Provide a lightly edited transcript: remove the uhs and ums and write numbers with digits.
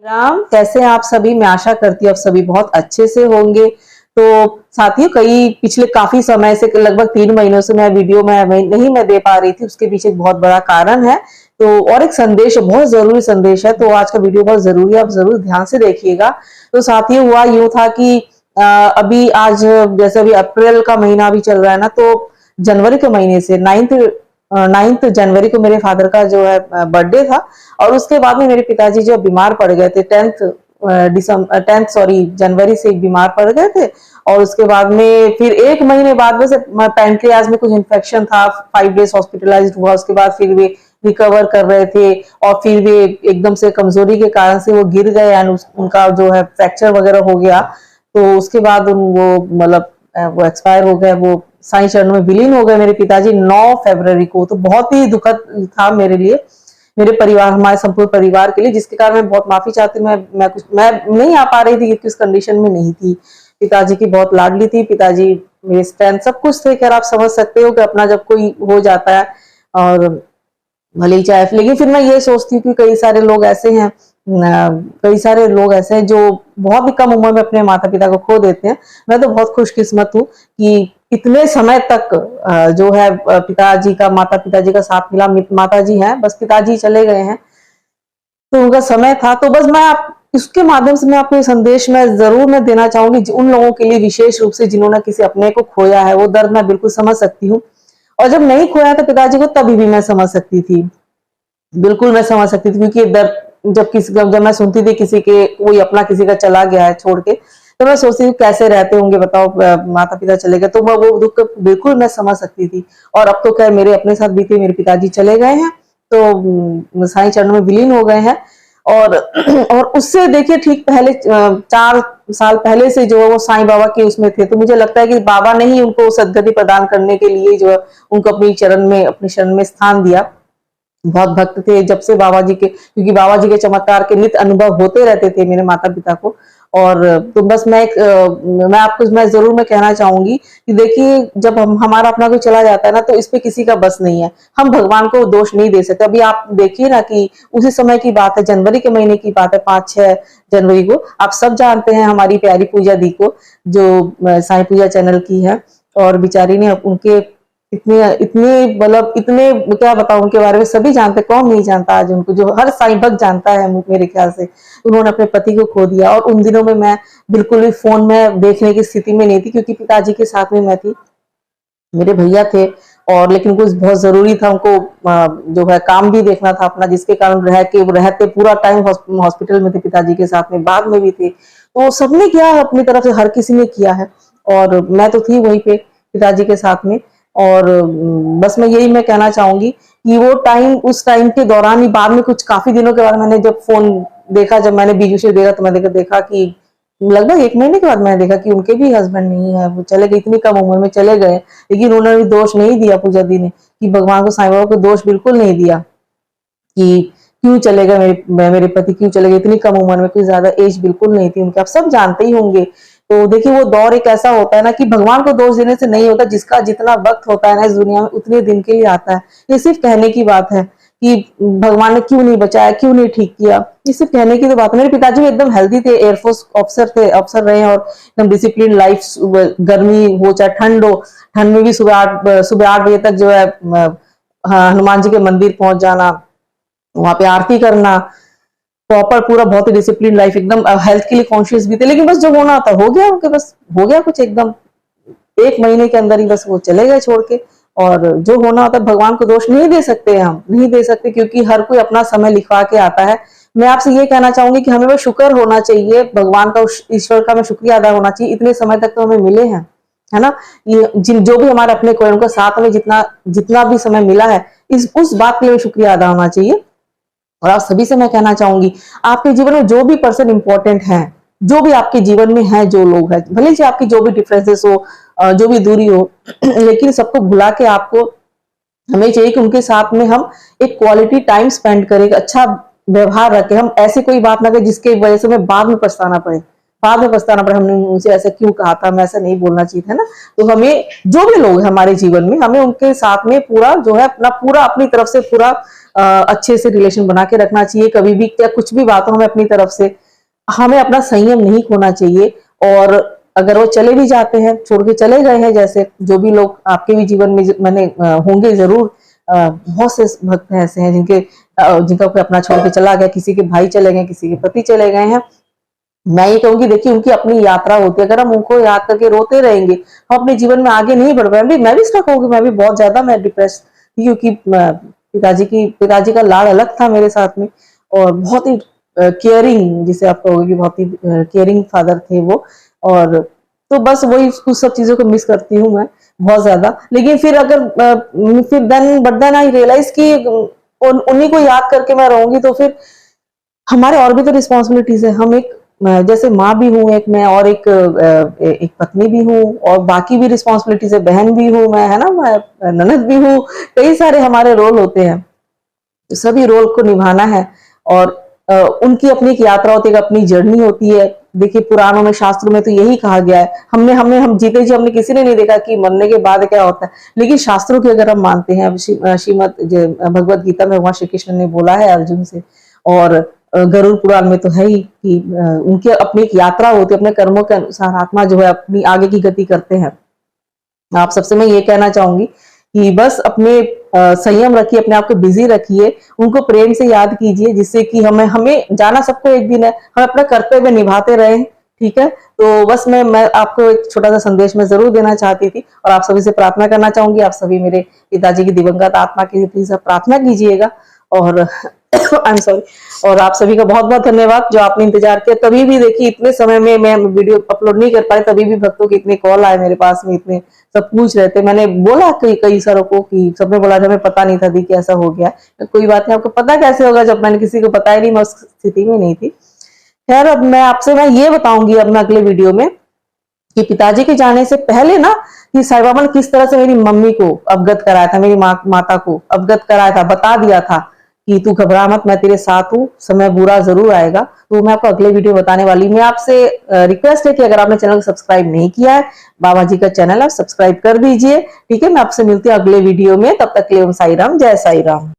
राम, कैसे हैं आप सभी। मैं आशा करती हूँ आप सभी बहुत अच्छे से होंगे। तो साथियों, कई पिछले काफी समय से लगभग 3 महीनों से मैं वीडियो में नहीं मैं दे पा रही थी। उसके पीछे एक बहुत बड़ा कारण है। तो और एक संदेश है, बहुत जरूरी संदेश है। तो आज का वीडियो बहुत जरूरी है, आप जरूर ध्यान से देखिएगा। तो साथियों, हुआ यूं था कि अभी आज जैसे अभी अप्रैल का महीना भी चल रहा है ना, तो जनवरी के महीने से 9 जनवरी को मेरे फादर का जो है बर्थडे था। और उसके बाद में मेरे पिताजी जो बीमार पड़ गए थे, 10 जनवरी से बीमार पड़ गए थे। और उसके बाद में फिर 1 महीने बाद में से पैंक्रियाज में कुछ इन्फेक्शन था, 5 डेज हॉस्पिटलाइज हुआ। उसके बाद फिर वे रिकवर कर रहे थे। और फिर वे एकदम से कमजोरी के कारण से वो गिर गए एंड उनका जो है फ्रैक्चर वगैरह हो गया। तो उसके बाद वो मतलब वो एक्सपायर हो गए, वो साईं चरणों में विलीन हो गए मेरे पिताजी 9 फरवरी को। तो बहुत ही दुखद था मेरे लिए, मेरे परिवार, हमारे संपूर्ण परिवार के लिए, जिसके कारण मैं बहुत माफी चाहती हूँ। मैं नहीं आ पा रही थी क्योंकि उस कंडीशन में नहीं थी। पिताजी की बहुत लाडली थी, पिताजी मेरे स्ट्रेंथ सब कुछ थे। खैर, आप समझ सकते हो कि अपना जब कोई हो जाता है और भले ही चाहे, लेकिन फिर मैं ये सोचती हूँ कि कई सारे लोग ऐसे हैं जो बहुत ही कम उम्र में अपने माता पिता को खो देते हैं। मैं तो बहुत खुशकिस्मत हूँ कि इतने समय तक जो है माता पिताजी का साथ मिला। माता जी हैं, बस पिताजी चले गए हैं, तो उनका समय था। तो बस मैं आप इसके माध्यम से मैं आपको संदेश में जरूर मैं देना चाहूंगी उन लोगों के लिए, विशेष रूप से जिन्होंने किसी अपने को खोया है। वो दर्द मैं बिल्कुल समझ सकती हूँ। और जब नहीं खोया था पिताजी को, तभी भी मैं समझ सकती थी, बिल्कुल मैं समझ सकती थी। क्योंकि दर्द जब मैं सुनती थी किसी के, कोई अपना किसी का चला गया है छोड़ के, तो मैं सोचती थी कैसे रहते होंगे बताओ, माता पिता चले गए। तो मैं वो दुख बिल्कुल मैं समझ सकती थी। और अब तो खैर मेरे अपने साथ बीते, मेरे पिताजी चले गए हैं, तो साईं चरणों में विलीन हो गए हैं। और और उससे देखिए, ठीक पहले 4 साल पहले से जो है वो साईं बाबा के उसमें थे। तो मुझे लगता है कि बाबा ने ही उनको सदगति प्रदान करने के लिए जो है उनको अपने शरण में स्थान दिया। बहुत भक्त थे जब से बाबा जी के, क्योंकि बाबा जी के चमत्कार के नित्य अनुभव होते रहते थे मेरे माता पिता को। और तो बस मैं जरूर मैं कहना चाहूंगी कि देखिए, जब हमारा अपना कोई चला जाता है ना, तो इस पे किसी का बस नहीं है। हम भगवान को दोष नहीं दे सकते। अभी आप देखिए ना कि उसी समय की बात है, जनवरी के महीने की बात है, 5-6 जनवरी को। आप सब जानते हैं हमारी प्यारी पूजा दी को, जो साईं पूजा चैनल की है। और बिचारी ने उनके इतने इतने मतलब इतने क्या बताऊं उनके बारे में, सभी जानते, कौन नहीं जानता आज उनको, जो हर साईं भक्त जानता है मेरे ख्याल से। उन्होंने अपने पति को खो दिया। और उन दिनों में मैं बिल्कुल भी फोन में देखने की स्थिति में नहीं थी, क्योंकि पिताजी के साथ में मैं थी, मेरे भैया थे। और लेकिन कुछ बहुत जरूरी था उनको, जो है काम भी देखना था अपना, जिसके कारण रहते पूरा टाइम हॉस्पिटल में थे पिताजी के साथ में, बाद में भी थे। तो सबने किया अपनी तरफ से, हर किसी ने किया है। और मैं तो थी वहीं पे पिताजी के साथ में। और बस मैं कहना चाहूंगी कि वो टाइम, उस टाइम के दौरान ही, बाद में कुछ काफी दिनों के बाद मैंने जब फोन देखा, जब मैंने बीजू से देखा, तो मैंने देखा कि लगभग 1 महीने के बाद मैंने देखा कि उनके भी हस्बैंड नहीं है, वो चले गए, इतनी कम उम्र में चले गए। लेकिन उन्होंने दोष नहीं दिया पूजा दी ने, कि भगवान को, साईं बाबा को दोष बिल्कुल नहीं दिया कि क्यों चले गए मेरे पति, क्यों चले गए इतनी कम उम्र में, कोई ज्यादा एज बिल्कुल नहीं थी उनकी, आप सब जानते ही होंगे। तो देखिए, वो दौर एक ऐसा होता है ना कि भगवान को दोष देने से नहीं होता। जिसका जितना वक्त होता है ना इस दुनिया में, उतने दिन के लिए आता है। ये सिर्फ कहने की बात है कि भगवान ने क्यों नहीं बचाया, क्यों नहीं ठीक किया, ये सिर्फ कहने की तो बात है। मेरे पिताजी भी एकदम हेल्दी थे, एयरफोर्स अफसर रहे, और एकदम डिसिप्लिन लाइफ। गर्मी हो चाहे ठंड हो, ठंड में भी सुबह 8 बजे तक जो है हनुमान जी के मंदिर पहुंच जाना, वहां पे आरती करना, प्रॉपर पूरा बहुत ही डिसिप्लिन लाइफ, एकदम हेल्थ के लिए कॉन्शियस भी थे। लेकिन बस जो होना था हो गया, उनके बस हो गया कुछ एकदम 1 महीने के अंदर ही, बस वो चले गए छोड़ के। और जो होना होता है, भगवान को दोष नहीं दे सकते, हम नहीं दे सकते, क्योंकि हर कोई अपना समय लिखवा के आता है। मैं आपसे ये कहना चाहूंगी कि हमें बस शुक्र होना चाहिए, भगवान का, ईश्वर का हमें शुक्रिया अदा होना चाहिए, इतने समय तक तो हमें मिले हैं, है ना। ये जो भी हमारे अपने कोई, उनका साथ में जितना जितना भी समय मिला है, उस बात के लिए शुक्रिया अदा होना चाहिए। और आप सभी से मैं कहना चाहूंगी, आपके जीवन में जो भी पर्सन इंपॉर्टेंट है, जो भी आपके जीवन में है, जो लोग हैं, भले से आपकी जो भी डिफरेंसेस हो, जो भी दूरी हो, लेकिन सबको भुला के आपको, हमें चाहिए कि उनके साथ में हम एक क्वालिटी टाइम स्पेंड करें, अच्छा व्यवहार रखें। हम ऐसी कोई बात ना करें जिसके वजह से हमें बाद में पछताना पड़े। बाद में पछताना पड़ा, हमने मुझे ऐसा क्यों कहा था, मैं ऐसा नहीं बोलना चाहिए था ना। तो हमें जो भी लोग हैं हमारे जीवन में, हमें उनके साथ में पूरा जो है पूरा अपनी तरफ से पूरा अच्छे से रिलेशन बना के रखना चाहिए। कभी भी क्या कुछ भी बात हो, हमें अपनी तरफ से हमें अपना संयम नहीं खोना चाहिए। और अगर वो चले भी जाते हैं, छोड़ के चले गए हैं, जैसे जो भी लोग आपके भी जीवन में मैंने होंगे जरूर, बहुत से भक्त ऐसे हैं जिनका कोई अपना छोड़ के चला गया, किसी के भाई चले गए, किसी के पति चले गए हैं। मैं ये कहूंगी, देखिए उनकी अपनी यात्रा होती है, अगर हम उनको याद करके रोते रहेंगे, हम अपने जीवन में आगे नहीं बढ़ पाएंगे। मैं भी स्टक होगी, मैं भी बहुत ज्यादा मैं डिप्रेस थी, क्योंकि पिताजी का लाड़ अलग था मेरे साथ में, और बहुत ही केयरिंग, जिसे आप कहोगे कि बहुत ही केयरिंग फादर थे वो। और तो बस वही उस सब चीजों को मिस करती हूँ मैं बहुत ज्यादा। लेकिन फिर बट देन आई रियलाइज कि उन्हीं को याद करके मैं रहूंगी तो फिर हमारे और भी तो रिस्पॉन्सिबिलिटीज है। हम एक जैसे माँ भी हूँ एक मैं, और एक पत्नी भी हूँ, और बाकी भी रिस्पॉन्सिबिलिटीज है, बहन भी हूँ मैं, है ना, मैं ननद भी हूँ। कई सारे हमारे रोल होते हैं, सभी रोल को निभाना है। और उनकी अपनी एक यात्रा होती है, अपनी जर्नी होती है। देखिए पुराणों में, शास्त्रों में तो यही कहा गया है। हम जीते जी हमने किसी ने नहीं देखा कि मरने के बाद क्या होता है, लेकिन शास्त्रों की अगर हम मानते हैं, श्रीमद भगवत गीता में वहां श्री कृष्ण ने बोला है अर्जुन से, और गरुड़ पुराण में तो है ही कि उनकी अपनी एक यात्रा होती है, अपने कर्मों के अनुसार आत्मा जो है अपनी आगे की गति करते हैं। आप सबसे मैं ये कहना चाहूंगी कि बस अपने संयम रखिए, अपने आप को बिजी रखिए, उनको प्रेम से याद कीजिए, जिससे कि हमें जाना सबको एक दिन है, हम अपना कर्तव्य निभाते रहे। ठीक है, तो बस मैं आपको एक छोटा सा संदेश मैं जरूर देना चाहती थी, और आप सभी से प्रार्थना करना चाहूंगी, आप सभी मेरे पिताजी की दिवंगत आत्मा की प्लीज प्रार्थना कीजिएगा। और आई एम सॉरी, और आप सभी का बहुत बहुत धन्यवाद जो आपने इंतजार किया। तभी भी देखिए इतने समय में मैं वीडियो अपलोड नहीं कर पाई, तभी भी भक्तों के इतने कॉल आए मेरे पास में, इतने सब पूछ रहे थे। मैंने बोला कई सारों को कि सबने बोला हमें पता नहीं था दी कि ऐसा हो गया। कोई बात नहीं, आपको पता कैसे होगा जब मैंने किसी को बताया नहीं, मैं उस स्थिति में नहीं थी। खैर, अब मैं ये बताऊंगी अब मैं अगले वीडियो में कि पिताजी के जाने से पहले ना कि साईं बाबा ने किस तरह से मेरी मम्मी को अवगत कराया था, मेरी माता को अवगत कराया था, बता दिया था कि तू घबरा मत, मैं तेरे साथ हूँ, समय बुरा जरूर आएगा। तो मैं आपको अगले वीडियो बताने वाली। मैं आपसे रिक्वेस्ट है कि अगर आपने चैनल को सब्सक्राइब नहीं किया है, बाबा जी का चैनल है, सब्सक्राइब कर दीजिए। ठीक है, मैं आपसे मिलती हूँ अगले वीडियो में, तब तक के लिए ओम साई राम, जय साई राम।